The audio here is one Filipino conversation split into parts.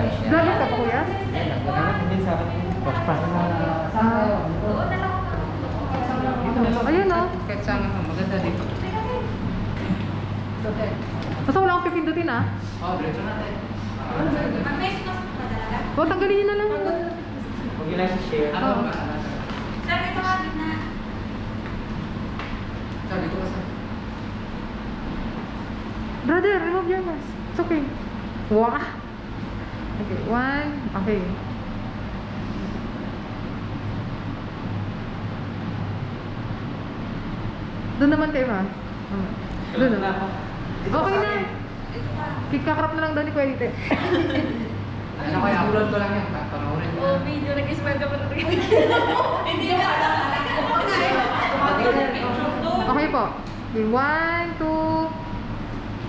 Dalit ka pa kuya? Nagkaroon din sa akin. Paspas na Ayun o. kahit saan maganda dito. Basta wala akong pipindutin ah. Diretso natin. O, tanggalin nyo na lang. Huwag yun lang share. Oo. Sir, ito nga na. Sir, dito ka sir. Brother, remove your mask. It's okay. Wah! Okay, one. Okay. Doon naman kayo ma. Doon na. Okay na. Kikakrap na lang daw ni Kuya Lite. Ano kaya, upload ko lang yan. Panoorin mo. Oh, video. Nag-smile ka pa na. Hindi na Okay po. Okay, one, two.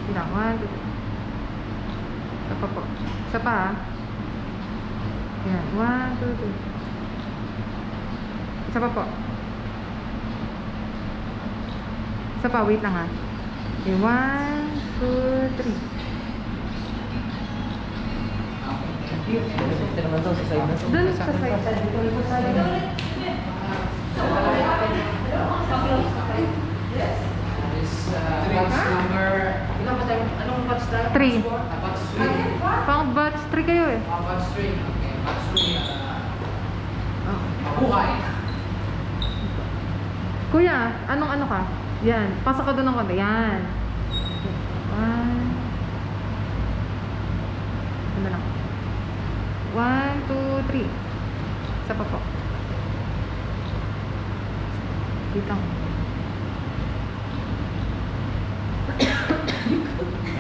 Bilang, one, two. Isa pa po. Isa pa ah. Yan, one, two, three. Isa pa po. Isa pa, wait lang ha. Okay, one, two, three. Ito naman daw sa side na to. Doon sa side. Batch number... Ilan ba tayo? Anong batch tayo? 3. Batch 3. Pang batch 3 kayo eh. Batch 3. Okay, batch 3. Oh. Mabuhay. Kuya, anong ano ka? Yan. Pasok ka doon ng konti. Yan. One. Ano lang. 1, 2, 3. Isa pa po. Dito.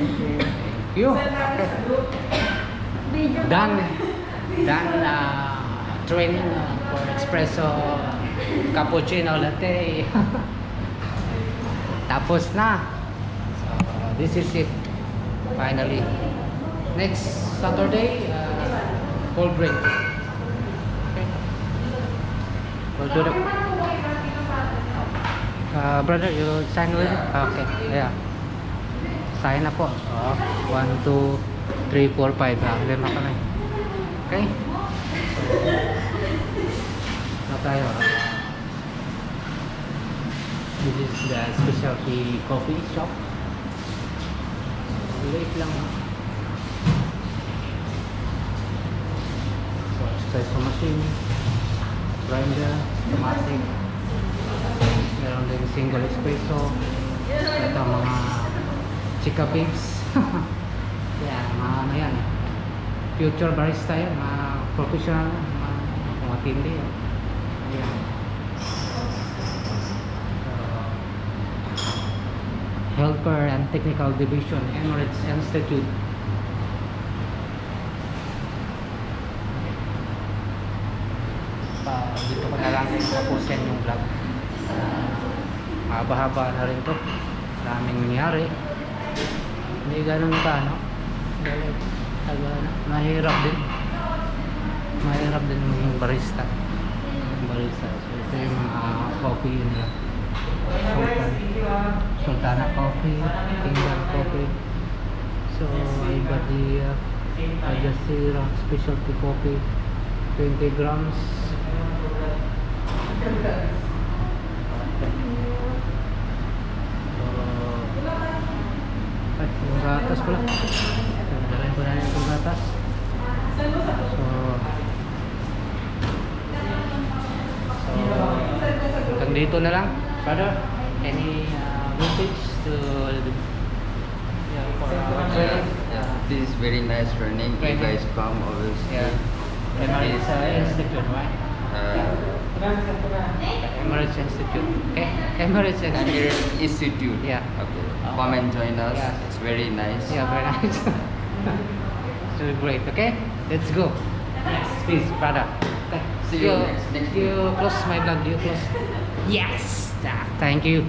Thank you. Done. Done training for espresso, cappuccino, latte. Tapos na. So this is it. Finally. Next Saturday, cold break. Okay. We'll do the. Brother, you sign with it? Okay. Yeah. Sign na po. 1, 2, 3, 4, 5. Lima ka na. Okay? Na tayo. This is the specialty coffee shop. Wait lang. So, espresso machine, grinder, automatic. Meron din single espresso. Ito mga chika babes. Yan, mga ano yan. Future barista yan, mga professional, mga tindi. Ayan. Helper and Technical Division, Emirates Institute. Dito ko na lang tapusin yung vlog. Mahaba-haba na rin to. Maraming nangyari. Hindi ganun ka, no? Mahirap din. Mahirap din maging barista. Barista. So ito yung coffee nila. Sultana Coffee, Kingdom Coffee. So Ibadia, Ajasira, specialty coffee, 20 grams. Ay, yung gatas pala. Dalayan ko na yung gatas. So hanggang dito na lang. Brother, any message to this is very nice training. You guys come always. Emirates Institute, right? Emirates Institute. Okay, Emirates Institute. Institute. Yeah. Okay. Come and join us. Yeah. It's very nice. Yeah, very nice. It's really great. Okay, let's go. Yes, please, brother. Okay. See you next You close my vlog. You close. Yes. Thank you.